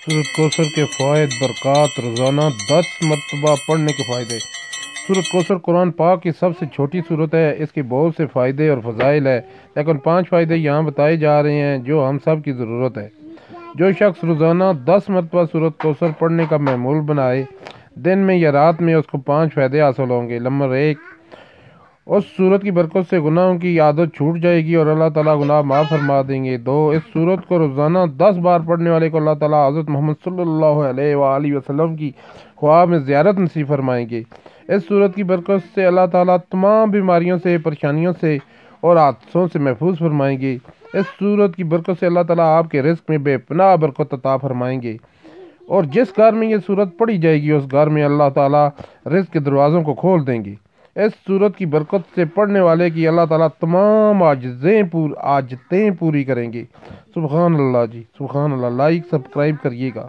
سورۃ کوثر کے فوائد برکات روزانہ 10 مرتبہ پڑھنے کے فائدے۔ سورۃ کوثر قرآن پاک کی سب سے چھوٹی سورت ہے۔ اس کے بہت سے فائدے اور فضائل ہے، لیکن 5 فائدے یہاں بتائے جا رہے ہیں جو ہم سب کی ضرورت ہے۔ جو شخص روزانہ 10 مرتبہ سورۃ کوثر پڑھنے کا معمول بنائے، دن میں یا رات میں اس کو 5 فائدے حاصل ہوں گے۔ نمبر 1، اس سورت کی برکت سے گناہوں کی عادت چھوٹ جائے گی اور اللہ تعالیٰ گناہ معاف فرما دیں گے۔ 2، اس سورت کو روزانہ 10 بار پڑھنے والے کو اللہ تعالیٰ حضرت محمد صلی اللہ علیہ وآلہ وسلم کی خواب میں زیارت نصیب فرمائیں گے۔ اس سورت کی برکت سے اللہ تعالیٰ تمام بیماریوں سے، پریشانیوں سے اور حادثوں سے محفوظ فرمائیں گے۔ اس سورت کی برکت سے اللہ تعالیٰ آپ کے رزق میں بے پناہ برکت عطا فرمائیں گے، اور جس گھر میں یہ سورت پڑھی جائے گی اس گھر میں اللہ تعالیٰ رزق کے دروازوں کو کھول دیں گے۔ اس سورت کی برکت سے پڑھنے والے کی اللہ تعالیٰ تمام عاجزیں پوری کریں گے۔ سبحان اللہ جی، سبحان اللہ۔ لائک سبسکرائب کریے گا۔